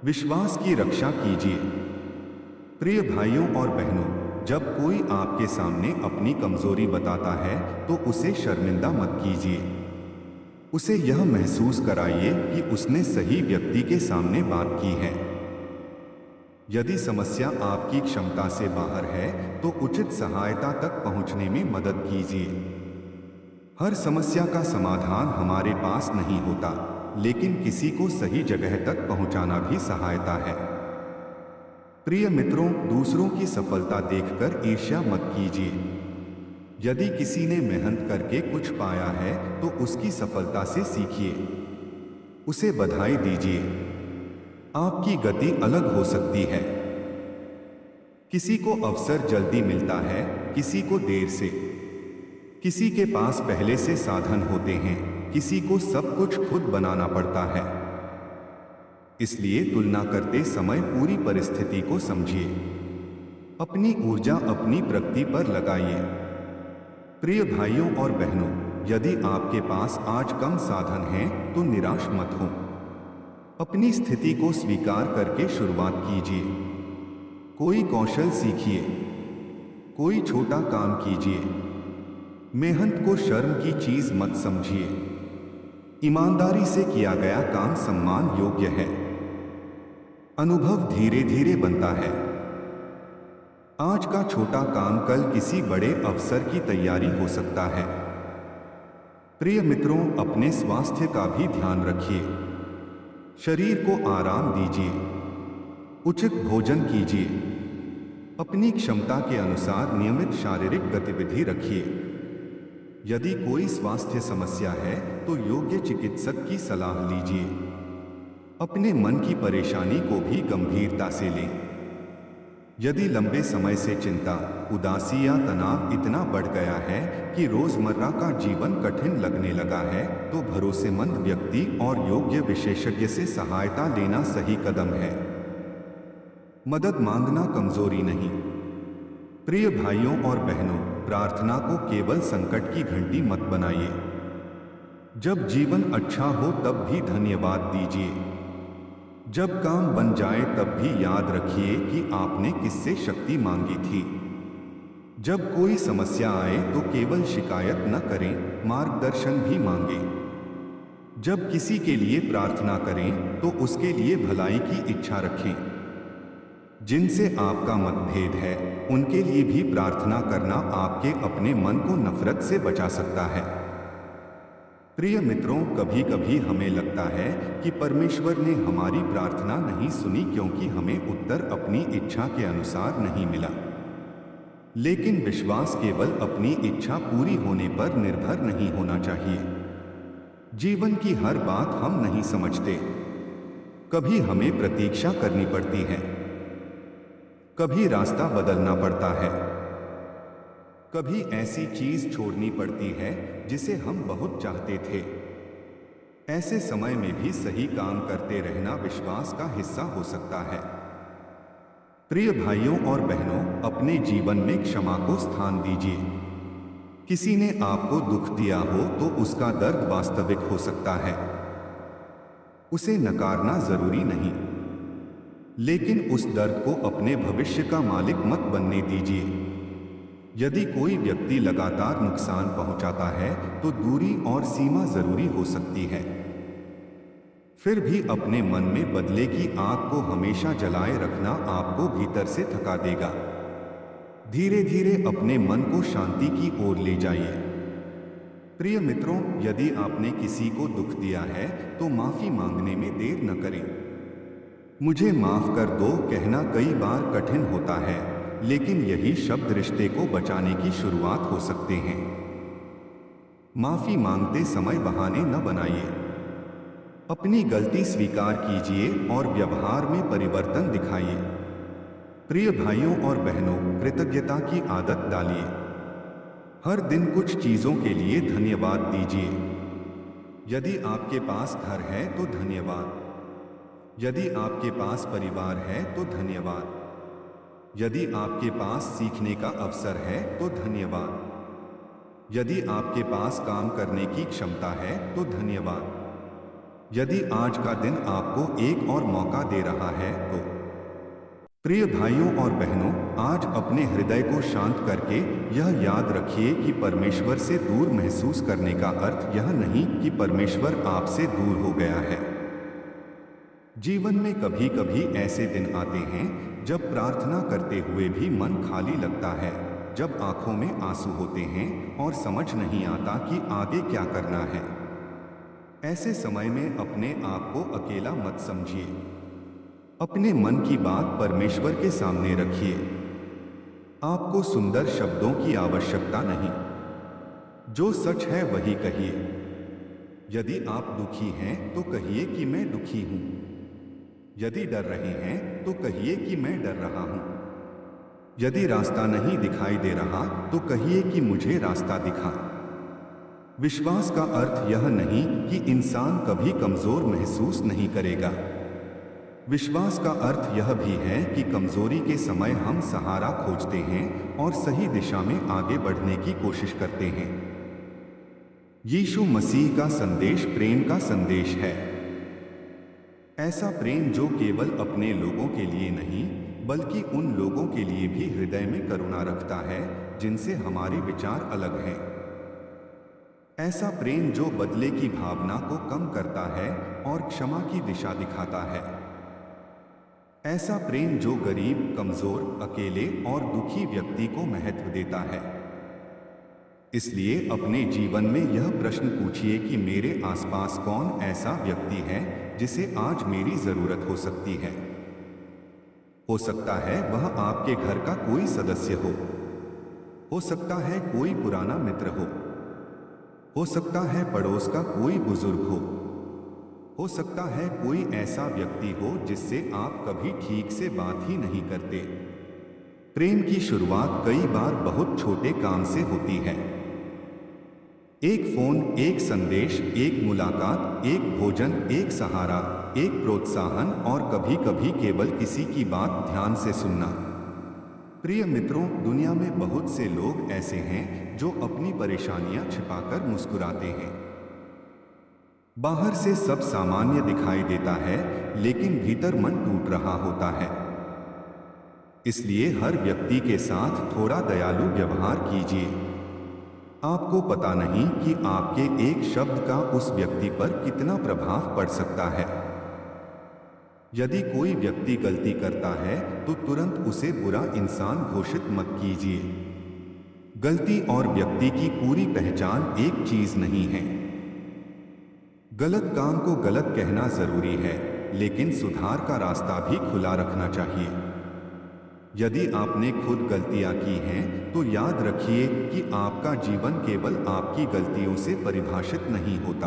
विश्वास की रक्षा कीजिए। प्रिय भाइयों और बहनों, जब कोई आपके सामने अपनी कमजोरी बताता है तो उसे शर्मिंदा मत कीजिए। उसे यह महसूस कराइए कि उसने सही व्यक्ति के सामने बात की है। यदि समस्या आपकी क्षमता से बाहर है तो उचित सहायता तक पहुंचने में मदद कीजिए। हर समस्या का समाधान हमारे पास नहीं होता, लेकिन किसी को सही जगह तक पहुंचाना भी सहायता है। प्रिय मित्रों, दूसरों की सफलता देखकर ईर्ष्या मत कीजिए। यदि किसी ने मेहनत करके कुछ पाया है तो उसकी सफलता से सीखिए। उसे बधाई दीजिए। आपकी गति अलग हो सकती है। किसी को अवसर जल्दी मिलता है, किसी को देर से। किसी के पास पहले से साधन होते हैं, किसी को सब कुछ खुद बनाना पड़ता है। इसलिए तुलना करते समय पूरी परिस्थिति को समझिए। अपनी ऊर्जा अपनी प्रगति पर लगाइए। प्रिय भाइयों और बहनों, यदि आपके पास आज कम साधन हैं तो निराश मत हो। अपनी स्थिति को स्वीकार करके शुरुआत कीजिए। कोई कौशल सीखिए, कोई छोटा काम कीजिए। मेहनत को शर्म की चीज मत समझिए। ईमानदारी से किया गया काम सम्मान योग्य है। अनुभव धीरे धीरे बनता है। आज का छोटा काम कल किसी बड़े अवसर की तैयारी हो सकता है। प्रिय मित्रों, अपने स्वास्थ्य का भी ध्यान रखिए। शरीर को आराम दीजिए। उचित भोजन कीजिए। अपनी क्षमता के अनुसार नियमित शारीरिक गतिविधि रखिए। यदि कोई स्वास्थ्य समस्या है तो योग्य चिकित्सक की सलाह लीजिए। अपने मन की परेशानी को भी गंभीरता से लें। यदि लंबे समय से चिंता, उदासी या तनाव इतना बढ़ गया है कि रोजमर्रा का जीवन कठिन लगने लगा है तो भरोसेमंद व्यक्ति और योग्य विशेषज्ञ से सहायता लेना सही कदम है। मदद मांगना कमजोरी नहीं। प्रिय भाइयों और बहनों, प्रार्थना को केवल संकट की घंटी मत बनाइए। जब जीवन अच्छा हो तब भी धन्यवाद दीजिए। जब काम बन जाए तब भी याद रखिए कि आपने किससे शक्ति मांगी थी। जब कोई समस्या आए तो केवल शिकायत न करें, मार्गदर्शन भी मांगें। जब किसी के लिए प्रार्थना करें तो उसके लिए भलाई की इच्छा रखें। जिनसे आपका मतभेद है उनके लिए भी प्रार्थना करना आपके अपने मन को नफरत से बचा सकता है। प्रिय मित्रों, कभी कभी हमें लगता है कि परमेश्वर ने हमारी प्रार्थना नहीं सुनी क्योंकि हमें उत्तर अपनी इच्छा के अनुसार नहीं मिला। लेकिन विश्वास केवल अपनी इच्छा पूरी होने पर निर्भर नहीं होना चाहिए। जीवन की हर बात हम नहीं समझते। कभी हमें प्रतीक्षा करनी पड़ती है, कभी रास्ता बदलना पड़ता है, कभी ऐसी चीज छोड़नी पड़ती है जिसे हम बहुत चाहते थे। ऐसे समय में भी सही काम करते रहना विश्वास का हिस्सा हो सकता है। प्रिय भाइयों और बहनों, अपने जीवन में क्षमा को स्थान दीजिए। किसी ने आपको दुख दिया हो तो उसका दर्द वास्तविक हो सकता है, उसे नकारना जरूरी नहीं, लेकिन उस दर्द को अपने भविष्य का मालिक मत बनने दीजिए। यदि कोई व्यक्ति लगातार नुकसान पहुंचाता है तो दूरी और सीमा जरूरी हो सकती है। फिर भी अपने मन में बदले की आग को हमेशा जलाए रखना आपको भीतर से थका देगा। धीरे धीरे अपने मन को शांति की ओर ले जाइए। प्रिय मित्रों, यदि आपने किसी को दुख दिया है तो माफी मांगने में देर न करें। मुझे माफ कर दो कहना कई बार कठिन होता है, लेकिन यही शब्द रिश्ते को बचाने की शुरुआत हो सकते हैं। माफी मांगते समय बहाने न बनाइए। अपनी गलती स्वीकार कीजिए और व्यवहार में परिवर्तन दिखाइए। प्रिय भाइयों और बहनों, कृतज्ञता की आदत डालिए। हर दिन कुछ चीजों के लिए धन्यवाद दीजिए। यदि आपके पास घर है तो धन्यवाद, यदि आपके पास परिवार है तो धन्यवाद, यदि आपके पास सीखने का अवसर है तो धन्यवाद, यदि आपके पास काम करने की क्षमता है तो धन्यवाद, यदि आज का दिन आपको एक और मौका दे रहा है तो। प्रिय भाइयों और बहनों, आज अपने हृदय को शांत करके यह याद रखिए कि परमेश्वर से दूर महसूस करने का अर्थ यह नहीं कि परमेश्वर आपसे दूर हो गया है। जीवन में कभी कभी ऐसे दिन आते हैं जब प्रार्थना करते हुए भी मन खाली लगता है, जब आंखों में आंसू होते हैं और समझ नहीं आता कि आगे क्या करना है। ऐसे समय में अपने आप को अकेला मत समझिए। अपने मन की बात परमेश्वर के सामने रखिए। आपको सुंदर शब्दों की आवश्यकता नहीं, जो सच है वही कहिए। यदि आप दुखी हैं तो कहिए कि मैं दुखी हूं। यदि डर रहे हैं तो कहिए कि मैं डर रहा हूं। यदि रास्ता नहीं दिखाई दे रहा तो कहिए कि मुझे रास्ता दिखा। विश्वास का अर्थ यह नहीं कि इंसान कभी कमजोर महसूस नहीं करेगा। विश्वास का अर्थ यह भी है कि कमजोरी के समय हम सहारा खोजते हैं और सही दिशा में आगे बढ़ने की कोशिश करते हैं। यीशु मसीह का संदेश प्रेम का संदेश है। ऐसा प्रेम जो केवल अपने लोगों के लिए नहीं बल्कि उन लोगों के लिए भी हृदय में करुणा रखता है जिनसे हमारे विचार अलग हैं। ऐसा प्रेम जो बदले की भावना को कम करता है और क्षमा की दिशा दिखाता है। ऐसा प्रेम जो गरीब, कमजोर, अकेले और दुखी व्यक्ति को महत्व देता है। इसलिए अपने जीवन में यह प्रश्न पूछिए कि मेरे आसपास कौन ऐसा व्यक्ति है जिसे आज मेरी जरूरत हो सकती है। हो सकता है वह आपके घर का कोई सदस्य हो सकता है कोई पुराना मित्र हो सकता है पड़ोस का कोई बुजुर्ग हो सकता है कोई ऐसा व्यक्ति हो जिससे आप कभी ठीक से बात ही नहीं करते। प्रेम की शुरुआत कई बार बहुत छोटे काम से होती है। एक फोन, एक संदेश, एक मुलाकात, एक भोजन, एक सहारा, एक प्रोत्साहन और कभी कभी केवल किसी की बात ध्यान से सुनना। प्रिय मित्रों, दुनिया में बहुत से लोग ऐसे हैं जो अपनी परेशानियां छिपाकर मुस्कुराते हैं। बाहर से सब सामान्य दिखाई देता है, लेकिन भीतर मन टूट रहा होता है। इसलिए हर व्यक्ति के साथ थोड़ा दयालु व्यवहार कीजिए। आपको पता नहीं कि आपके एक शब्द का उस व्यक्ति पर कितना प्रभाव पड़ सकता है। यदि कोई व्यक्ति गलती करता है तो तुरंत उसे बुरा इंसान घोषित मत कीजिए। गलती और व्यक्ति की पूरी पहचान एक चीज नहीं है। गलत काम को गलत कहना जरूरी है, लेकिन सुधार का रास्ता भी खुला रखना चाहिए। यदि आपने खुद गलतियां की हैं तो याद रखिए कि आपका जीवन केवल आपकी गलतियों से परिभाषित नहीं होता।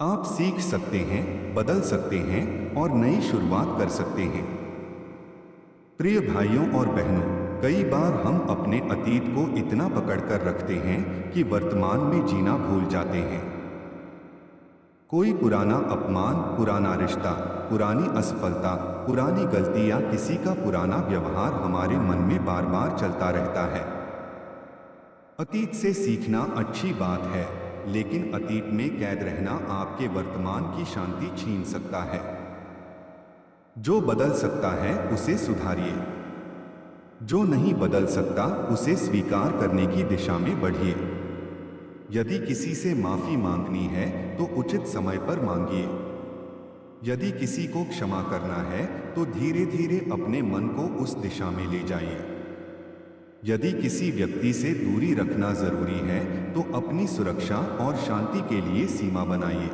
आप सीख सकते हैं, बदल सकते हैं और नई शुरुआत कर सकते हैं। प्रिय भाइयों और बहनों, कई बार हम अपने अतीत को इतना पकड़कर रखते हैं कि वर्तमान में जीना भूल जाते हैं। कोई पुराना अपमान, पुराना रिश्ता, पुरानी असफलता, पुरानी गलती या किसी का पुराना व्यवहार हमारे मन में बार बार चलता रहता है। अतीत से सीखना अच्छी बात है, लेकिन अतीत में कैद रहना आपके वर्तमान की शांति छीन सकता है। जो बदल सकता है उसे सुधारिए, जो नहीं बदल सकता उसे स्वीकार करने की दिशा में बढ़िए। यदि किसी से माफी मांगनी है तो उचित समय पर मांगिए। यदि किसी को क्षमा करना है तो धीरे धीरे अपने मन को उस दिशा में ले जाइए। यदि किसी व्यक्ति से दूरी रखना जरूरी है तो अपनी सुरक्षा और शांति के लिए सीमा बनाइए।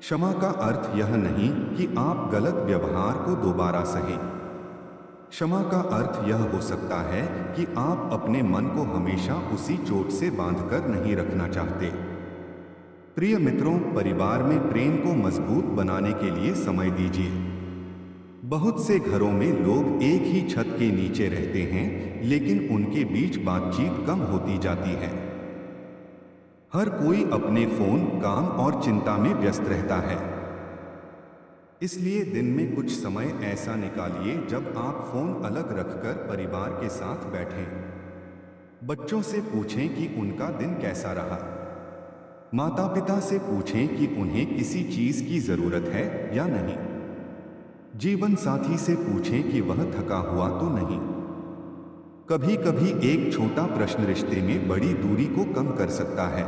क्षमा का अर्थ यह नहीं कि आप गलत व्यवहार को दोबारा सहें। क्षमा का अर्थ यह हो सकता है कि आप अपने मन को हमेशा उसी चोट से बांधकर नहीं रखना चाहते। प्रिय मित्रों, परिवार में प्रेम को मजबूत बनाने के लिए समय दीजिए। बहुत से घरों में लोग एक ही छत के नीचे रहते हैं, लेकिन उनके बीच बातचीत कम होती जाती है। हर कोई अपने फोन, काम और चिंता में व्यस्त रहता है। इसलिए दिन में कुछ समय ऐसा निकालिए जब आप फोन अलग रखकर परिवार के साथ बैठें। बच्चों से पूछें कि उनका दिन कैसा रहा। माता पिता से पूछें कि उन्हें किसी चीज की जरूरत है या नहीं। जीवन साथी से पूछें कि वह थका हुआ तो नहीं। कभी कभी एक छोटा प्रश्न रिश्ते में बड़ी दूरी को कम कर सकता है।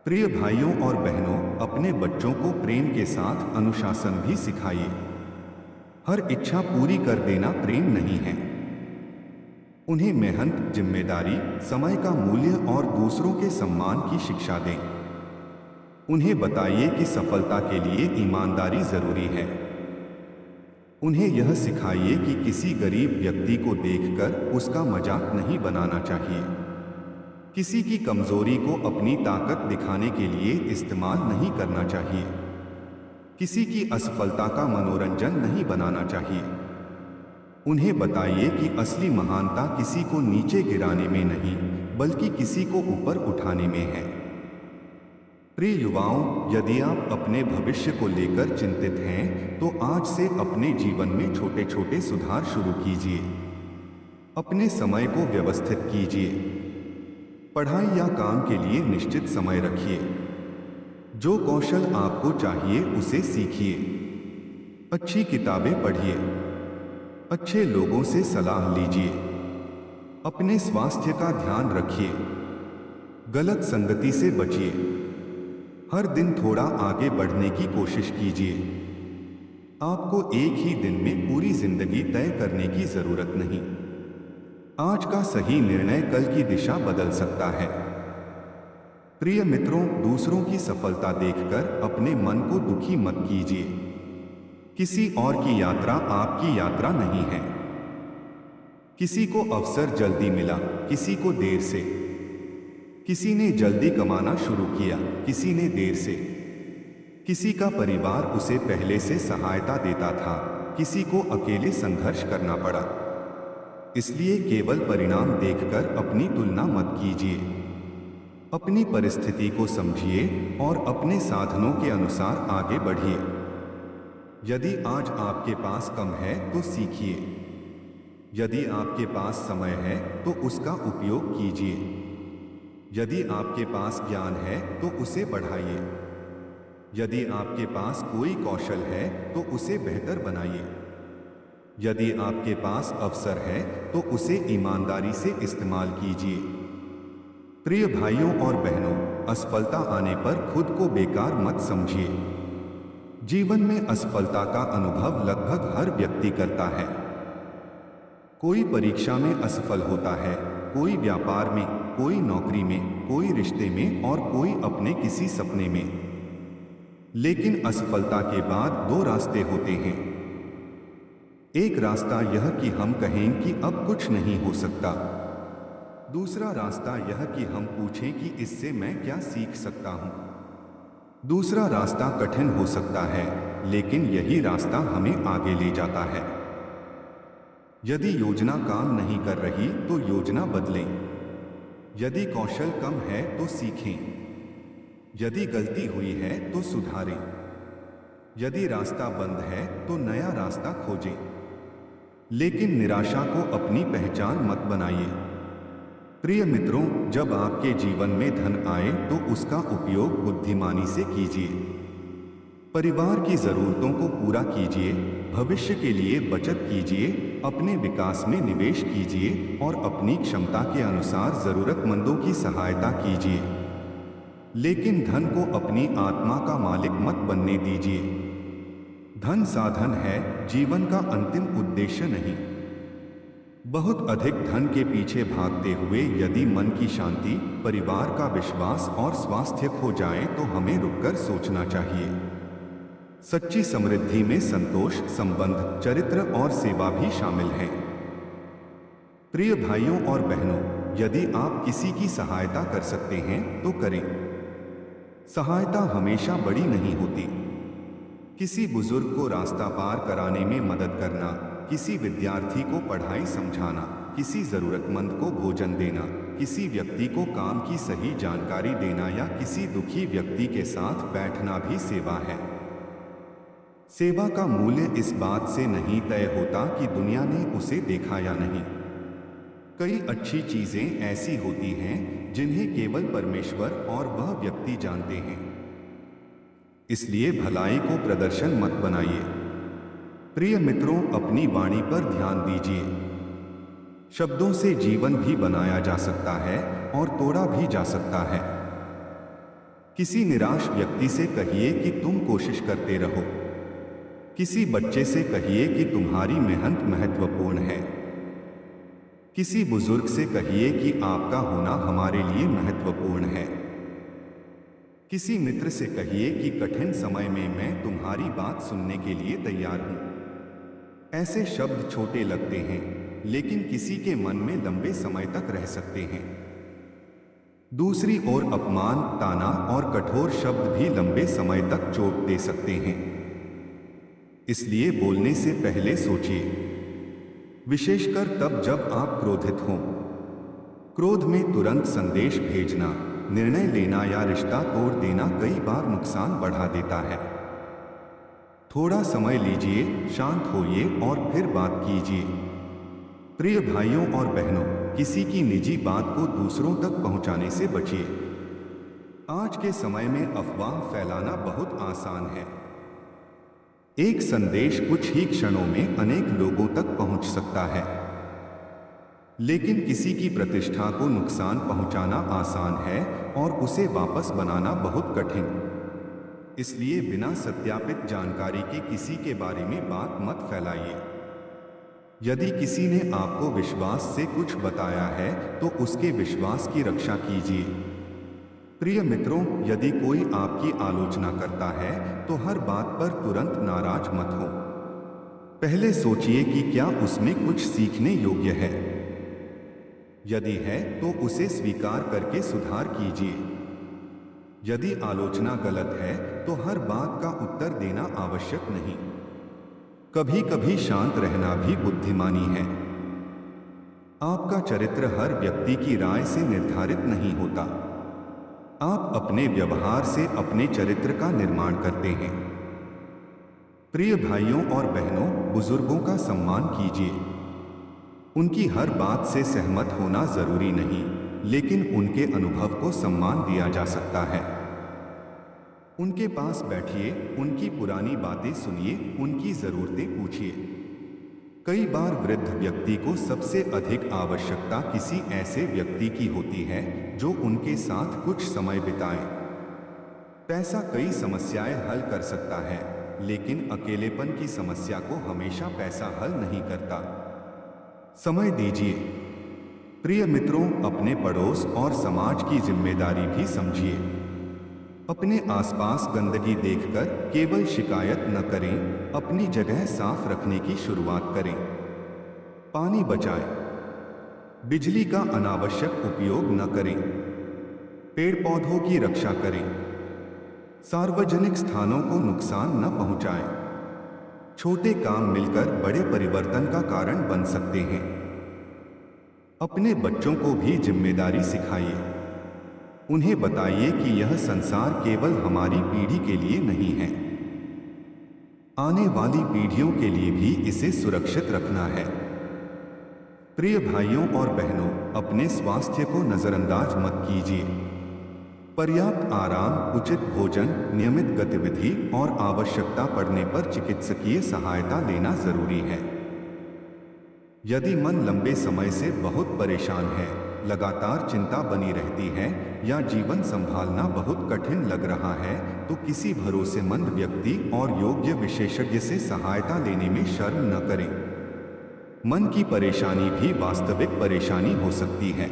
प्रिय भाइयों और बहनों, अपने बच्चों को प्रेम के साथ अनुशासन भी सिखाइए। हर इच्छा पूरी कर देना प्रेम नहीं है। उन्हें मेहनत, जिम्मेदारी, समय का मूल्य और दूसरों के सम्मान की शिक्षा दें। उन्हें बताइए कि सफलता के लिए ईमानदारी जरूरी है। उन्हें यह सिखाइए कि किसी गरीब व्यक्ति को देखकर उसका मजाक नहीं बनाना चाहिए। किसी की कमजोरी को अपनी ताकत दिखाने के लिए इस्तेमाल नहीं करना चाहिए। किसी की असफलता का मनोरंजन नहीं बनाना चाहिए। उन्हें बताइए कि असली महानता किसी को नीचे गिराने में नहीं, बल्कि किसी को ऊपर उठाने में है। प्रिय युवाओं, यदि आप अपने भविष्य को लेकर चिंतित हैं, तो आज से अपने जीवन में छोटे छोटे सुधार शुरू कीजिए। अपने समय को व्यवस्थित कीजिए। पढ़ाई या काम के लिए निश्चित समय रखिए। जो कौशल आपको चाहिए उसे सीखिए। अच्छी किताबें पढ़िए। अच्छे लोगों से सलाह लीजिए। अपने स्वास्थ्य का ध्यान रखिए। गलत संगति से बचिए। हर दिन थोड़ा आगे बढ़ने की कोशिश कीजिए। आपको एक ही दिन में पूरी जिंदगी तय करने की जरूरत नहीं। आज का सही निर्णय कल की दिशा बदल सकता है। प्रिय मित्रों, दूसरों की सफलता देखकर अपने मन को दुखी मत कीजिए। किसी और की यात्रा आपकी यात्रा नहीं है। किसी को अवसर जल्दी मिला, किसी को देर से। किसी ने जल्दी कमाना शुरू किया, किसी ने देर से। किसी का परिवार उसे पहले से सहायता देता था, किसी को अकेले संघर्ष करना पड़ा। इसलिए केवल परिणाम देखकर अपनी तुलना मत कीजिए। अपनी परिस्थिति को समझिए और अपने साधनों के अनुसार आगे बढ़िए। यदि आज आपके पास कम है तो सीखिए। यदि आपके पास समय है तो उसका उपयोग कीजिए। यदि आपके पास ज्ञान है तो उसे बढ़ाइए। यदि आपके पास कोई कौशल है तो उसे बेहतर बनाइए। यदि आपके पास अवसर है तो उसे ईमानदारी से इस्तेमाल कीजिए। प्रिय भाइयों और बहनों, असफलता आने पर खुद को बेकार मत समझिए। जीवन में असफलता का अनुभव लगभग हर व्यक्ति करता है। कोई परीक्षा में असफल होता है, कोई व्यापार में, कोई नौकरी में, कोई रिश्ते में और कोई अपने किसी सपने में। लेकिन असफलता के बाद दो रास्ते होते हैं। एक रास्ता यह कि हम कहें कि अब कुछ नहीं हो सकता। दूसरा रास्ता यह कि हम पूछें कि इससे मैं क्या सीख सकता हूं। दूसरा रास्ता कठिन हो सकता है, लेकिन यही रास्ता हमें आगे ले जाता है। यदि योजना काम नहीं कर रही तो योजना बदलें। यदि कौशल कम है तो सीखें। यदि गलती हुई है तो सुधारें। यदि रास्ता बंद है तो नया रास्ता खोजें। लेकिन निराशा को अपनी पहचान मत बनाइए। प्रिय मित्रों, जब आपके जीवन में धन आए तो उसका उपयोग बुद्धिमानी से कीजिए। परिवार की जरूरतों को पूरा कीजिए, भविष्य के लिए बचत कीजिए, अपने विकास में निवेश कीजिए और अपनी क्षमता के अनुसार जरूरतमंदों की सहायता कीजिए। लेकिन धन को अपनी आत्मा का मालिक मत बनने दीजिए। धन साधन है, जीवन का अंतिम उद्देश्य नहीं। बहुत अधिक धन के पीछे भागते हुए यदि मन की शांति, परिवार का विश्वास और स्वास्थ्य खो जाए तो हमें रुककर सोचना चाहिए। सच्ची समृद्धि में संतोष, संबंध, चरित्र और सेवा भी शामिल हैं। प्रिय भाइयों और बहनों, यदि आप किसी की सहायता कर सकते हैं तो करें। सहायता हमेशा बड़ी नहीं होती। किसी बुजुर्ग को रास्ता पार कराने में मदद करना, किसी विद्यार्थी को पढ़ाई समझाना, किसी जरूरतमंद को भोजन देना, किसी व्यक्ति को काम की सही जानकारी देना या किसी दुखी व्यक्ति के साथ बैठना भी सेवा है। सेवा का मूल्य इस बात से नहीं तय होता कि दुनिया ने उसे देखा या नहीं। कई अच्छी चीजें ऐसी होती हैं जिन्हें केवल परमेश्वर और वह व्यक्ति जानते हैं। इसलिए भलाई को प्रदर्शन मत बनाइए। प्रिय मित्रों, अपनी वाणी पर ध्यान दीजिए। शब्दों से जीवन भी बनाया जा सकता है और तोड़ा भी जा सकता है। किसी निराश व्यक्ति से कहिए कि तुम कोशिश करते रहो। किसी बच्चे से कहिए कि तुम्हारी मेहनत महत्वपूर्ण है। किसी बुजुर्ग से कहिए कि आपका होना हमारे लिए महत्वपूर्ण है। किसी मित्र से कहिए कि कठिन समय में मैं तुम्हारी बात सुनने के लिए तैयार हूं। ऐसे शब्द छोटे लगते हैं, लेकिन किसी के मन में लंबे समय तक रह सकते हैं। दूसरी ओर अपमान, ताना और कठोर शब्द भी लंबे समय तक चोट दे सकते हैं। इसलिए बोलने से पहले सोचिए, विशेषकर तब जब आप क्रोधित हों। क्रोध में तुरंत संदेश भेजना, निर्णय लेना या रिश्ता तोड़ देना कई बार नुकसान बढ़ा देता है। थोड़ा समय लीजिए, शांत होइए और फिर बात कीजिए। प्रिय भाइयों और बहनों, किसी की निजी बात को दूसरों तक पहुंचाने से बचिए। आज के समय में अफवाह फैलाना बहुत आसान है। एक संदेश कुछ ही क्षणों में अनेक लोगों तक पहुंच सकता है, लेकिन किसी की प्रतिष्ठा को नुकसान पहुंचाना आसान है और उसे वापस बनाना बहुत कठिन। इसलिए बिना सत्यापित जानकारी के किसी के बारे में बात मत फैलाइए। यदि किसी ने आपको विश्वास से कुछ बताया है तो उसके विश्वास की रक्षा कीजिए। प्रिय मित्रों, यदि कोई आपकी आलोचना करता है तो हर बात पर तुरंत नाराज मत हो। पहले सोचिए कि क्या उसमें कुछ सीखने योग्य है। यदि है तो उसे स्वीकार करके सुधार कीजिए। यदि आलोचना गलत है तो हर बात का उत्तर देना आवश्यक नहीं। कभी कभी शांत रहना भी बुद्धिमानी है। आपका चरित्र हर व्यक्ति की राय से निर्धारित नहीं होता। आप अपने व्यवहार से अपने चरित्र का निर्माण करते हैं। प्रिय भाइयों और बहनों, बुजुर्गों का सम्मान कीजिए। उनकी हर बात से सहमत होना जरूरी नहीं, लेकिन उनके अनुभव को सम्मान दिया जा सकता है। उनके पास बैठिए, उनकी पुरानी बातें सुनिए, उनकी जरूरतें पूछिए। कई बार वृद्ध व्यक्ति को सबसे अधिक आवश्यकता किसी ऐसे व्यक्ति की होती है जो उनके साथ कुछ समय बिताए। पैसा कई समस्याएं हल कर सकता है, लेकिन अकेलेपन की समस्या को हमेशा पैसा हल नहीं करता। समय दीजिए। प्रिय मित्रों, अपने पड़ोस और समाज की जिम्मेदारी भी समझिए। अपने आसपास गंदगी देखकर केवल शिकायत न करें, अपनी जगह साफ रखने की शुरुआत करें। पानी बचाएं, बिजली का अनावश्यक उपयोग न करें, पेड़ पौधों की रक्षा करें, सार्वजनिक स्थानों को नुकसान न पहुंचाएं। छोटे काम मिलकर बड़े परिवर्तन का कारण बन सकते हैं। अपने बच्चों को भी जिम्मेदारी सिखाइए। उन्हें बताइए कि यह संसार केवल हमारी पीढ़ी के लिए नहीं है, आने वाली पीढ़ियों के लिए भी इसे सुरक्षित रखना है। प्रिय भाइयों और बहनों, अपने स्वास्थ्य को नजरअंदाज मत कीजिए। पर्याप्त आराम, उचित भोजन, नियमित गतिविधि और आवश्यकता पड़ने पर चिकित्सकीय सहायता लेना जरूरी है। यदि मन लंबे समय से बहुत परेशान है, लगातार चिंता बनी रहती है या जीवन संभालना बहुत कठिन लग रहा है, तो किसी भरोसेमंद व्यक्ति और योग्य विशेषज्ञ से सहायता लेने में शर्म न करें। मन की परेशानी भी वास्तविक परेशानी हो सकती है।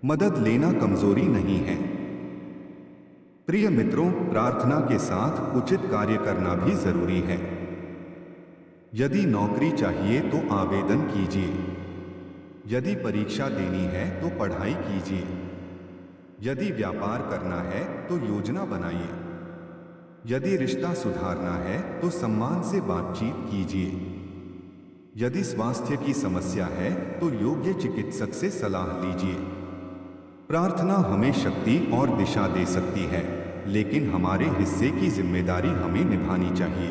मदद लेना कमजोरी नहीं है। प्रिय मित्रों, प्रार्थना के साथ उचित कार्य करना भी जरूरी है। यदि नौकरी चाहिए तो आवेदन कीजिए। यदि परीक्षा देनी है तो पढ़ाई कीजिए। यदि व्यापार करना है तो योजना बनाइए। यदि रिश्ता सुधारना है तो सम्मान से बातचीत कीजिए। यदि स्वास्थ्य की समस्या है तो योग्य चिकित्सक से सलाह लीजिए। प्रार्थना हमें शक्ति और दिशा दे सकती है, लेकिन हमारे हिस्से की जिम्मेदारी हमें निभानी चाहिए।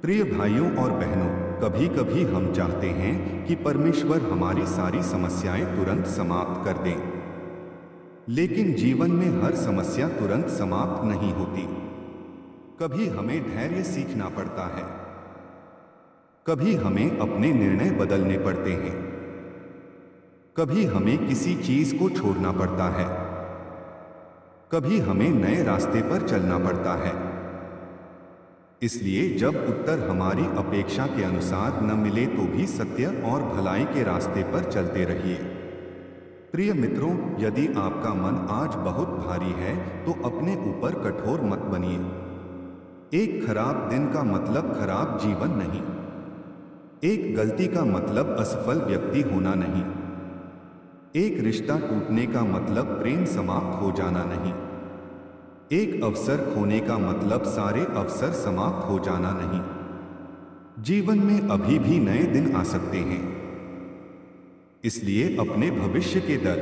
प्रिय भाइयों और बहनों, कभी कभी हम चाहते हैं कि परमेश्वर हमारी सारी समस्याएं तुरंत समाप्त कर दें, लेकिन जीवन में हर समस्या तुरंत समाप्त नहीं होती। कभी हमें धैर्य सीखना पड़ता है, कभी हमें अपने निर्णय बदलने पड़ते हैं, कभी हमें किसी चीज को छोड़ना पड़ता है, कभी हमें नए रास्ते पर चलना पड़ता है। इसलिए जब उत्तर हमारी अपेक्षा के अनुसार न मिले तो भी सत्य और भलाई के रास्ते पर चलते रहिए। प्रिय मित्रों, यदि आपका मन आज बहुत भारी है तो अपने ऊपर कठोर मत बनिए। एक खराब दिन का मतलब खराब जीवन नहीं। एक गलती का मतलब असफल व्यक्ति होना नहीं। एक रिश्ता टूटने का मतलब प्रेम समाप्त हो जाना नहीं। एक अवसर खोने का मतलब सारे अवसर समाप्त हो जाना नहीं। जीवन में अभी भी नए दिन आ सकते हैं, इसलिए अपने भविष्य के डर